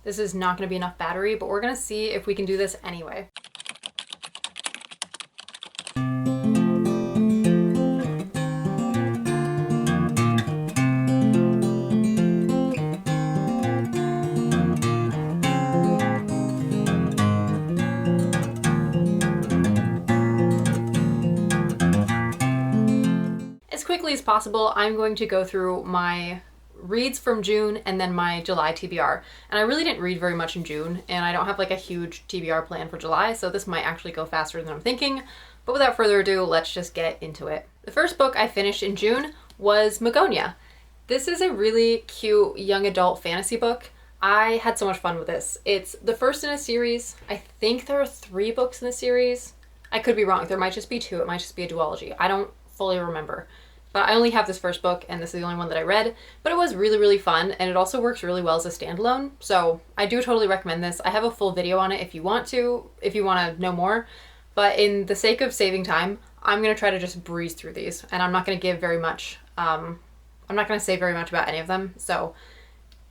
This is not going to be enough battery, but we're going to see if we can do this anyway. As quickly as possible, I'm going to go through my reads from June and then my July TBR. And I really didn't read very much in June, and I don't have like a huge TBR plan for July, so this might actually go faster than I'm thinking. But without further ado, let's just get into it. The first book I finished in June was Magonia. This is a really cute young adult fantasy book. I had so much fun with this. It's the first in a series. I think there are 3 books in the series. I could be wrong. There might just be 2. It might just be a duology. I don't fully remember. But I only have this first book, and this is the only one that I read. But it was really, really fun, and it also works really well as a standalone. So I do totally recommend this. I have a full video on it if you want to know more. But in the sake of saving time, I'm going to try to just breeze through these. And I'm not going to give very much, I'm not going to say very much about any of them. So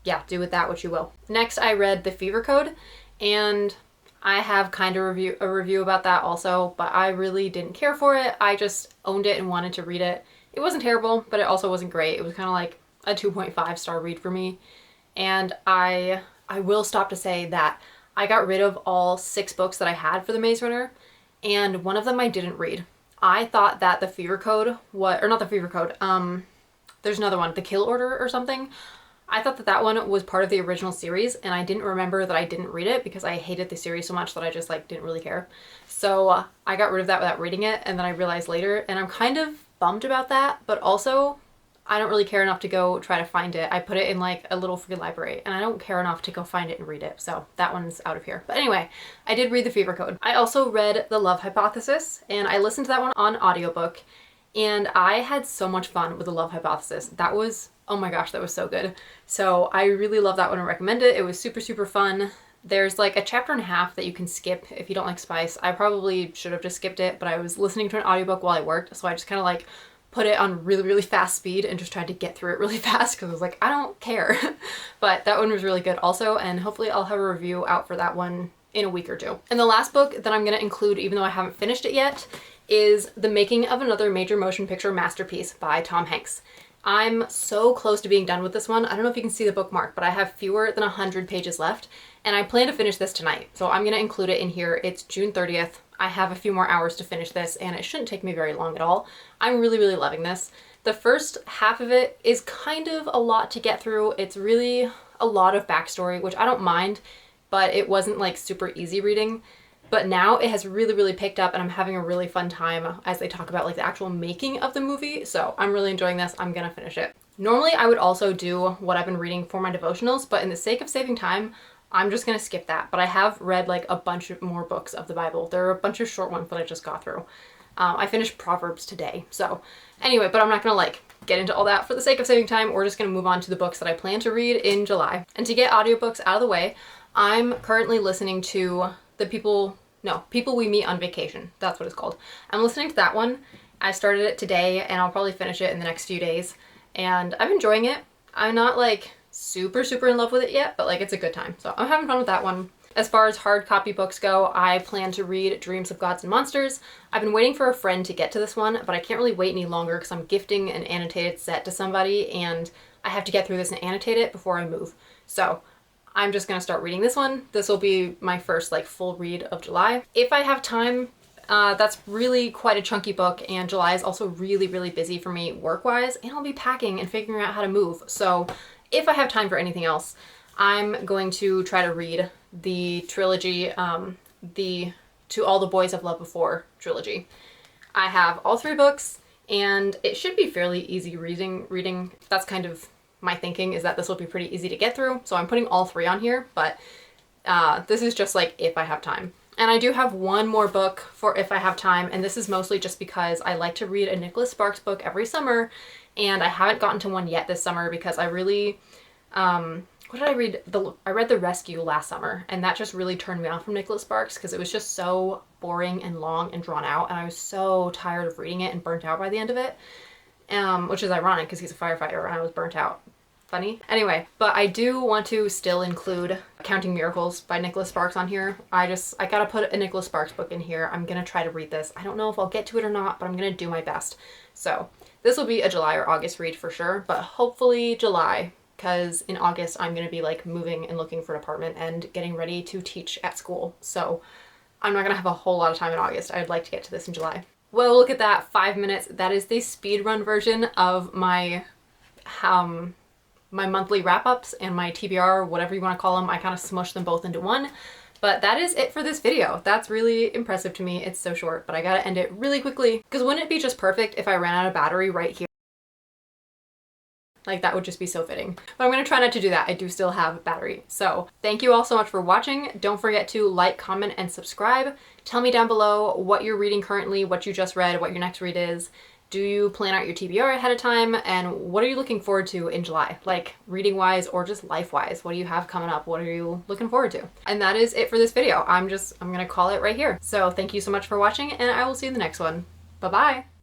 yeah, do with that what you will. Next, I read The Fever Code, and I have kind of a review about that also, but I really didn't care for it. I just owned it and wanted to read it. It wasn't terrible, but it also wasn't great. It was kind of like a 2.5 star read for me. And I will stop to say that I got rid of all 6 books that I had for the Maze Runner, and one of them I didn't read. I thought that The Fever Code or not The Fever Code, there's another one, The Kill Order or something. I thought that one was part of the original series, and I didn't remember that I didn't read it because I hated the series so much that I just like didn't really care. So I got rid of that without reading it, and then I realized later, and I'm kind of bummed about that, but also I don't really care enough to go try to find it. I put it in like a little free library, and I don't care enough to go find it and read it, so that one's out of here. But anyway, I did read The Fever Code. I also read The Love Hypothesis, and I listened to that one on audiobook, and I had so much fun with The Love Hypothesis. That was, oh my gosh, that was so good. So I really love that one and recommend it. It was super, super fun. There's like a chapter and a half that you can skip if you don't like spice. I probably should have just skipped it, but I was listening to an audiobook while I worked, so I just kind of like put it on really, really fast speed and just tried to get through it really fast because I was like, I don't care. But that one was really good also, and hopefully I'll have a review out for that one in a week or 2. And the last book that I'm going to include, even though I haven't finished it yet, is The Making of Another Major Motion Picture Masterpiece by Tom Hanks. I'm so close to being done with this one. I don't know if you can see the bookmark, but I have fewer than 100 pages left, and I plan to finish this tonight. So I'm going to include it in here. It's June 30th. I have a few more hours to finish this, and it shouldn't take me very long at all. I'm really, really loving this. The first half of it is kind of a lot to get through. It's really a lot of backstory, which I don't mind, but it wasn't like super easy reading. But now it has really, really picked up, and I'm having a really fun time as they talk about like the actual making of the movie. So I'm really enjoying this. I'm gonna finish it. Normally I would also do what I've been reading for my devotionals, but in the sake of saving time, I'm just gonna skip that. But I have read like a bunch of more books of the Bible. There are a bunch of short ones that I just got through. I finished Proverbs today. So anyway, but I'm not gonna like get into all that for the sake of saving time. We're just gonna move on to the books that I plan to read in July. And to get audiobooks out of the way, I'm currently listening to People We Meet on Vacation. That's what it's called. I'm listening to that one. I started it today, and I'll probably finish it in the next few days. And I'm enjoying it. I'm not like super, super in love with it yet, but like it's a good time. So I'm having fun with that one. As far as hard copy books go, I plan to read Dreams of Gods and Monsters. I've been waiting for a friend to get to this one, but I can't really wait any longer because I'm gifting an annotated set to somebody, and I have to get through this and annotate it before I move. So I'm just gonna start reading this one. This will be my first like full read of July. If I have time, that's really quite a chunky book, and July is also really, really busy for me work-wise, and I'll be packing and figuring out how to move. So if I have time for anything else, I'm going to try to read the trilogy, the To All the Boys I've Loved Before trilogy. I have all 3 books, and it should be fairly easy reading. That's kind of my thinking, is that this will be pretty easy to get through, so I'm putting all 3 on here, but this is just like if I have time. And I do have one more book for if I have time, and this is mostly just because I like to read a Nicholas Sparks book every summer, and I haven't gotten to one yet this summer because I really, what did I read? I read The Rescue last summer, and that just really turned me off from Nicholas Sparks because it was just so boring and long and drawn out, and I was so tired of reading it and burnt out by the end of it, which is ironic because he's a firefighter and I was burnt out. funny. Anyway, but I do want to still include Counting Miracles by Nicholas Sparks on here. I gotta put a Nicholas Sparks book in here. I'm gonna try to read this. I don't know if I'll get to it or not, but I'm gonna do my best. So this will be a July or August read for sure, but hopefully July, because in August I'm gonna be like moving and looking for an apartment and getting ready to teach at school. So I'm not gonna have a whole lot of time in August. I'd like to get to this in July. Well, look at that, 5 minutes. That is the speed run version of my my monthly wrap-ups and my TBR, whatever you want to call them. I kind of smushed them both into one. But that is it for this video. That's really impressive to me. It's so short, but I gotta end it really quickly. Because wouldn't it be just perfect if I ran out of battery right here? Like, that would just be so fitting. But I'm gonna try not to do that. I do still have battery. So thank you all so much for watching. Don't forget to like, comment, and subscribe. Tell me down below what you're reading currently, what you just read, what your next read is. Do you plan out your TBR ahead of time? And what are you looking forward to in July? Like, reading-wise or just life-wise? What do you have coming up? What are you looking forward to? And that is it for this video. I'm gonna call it right here. So thank you so much for watching, and I will see you in the next one. Bye-bye!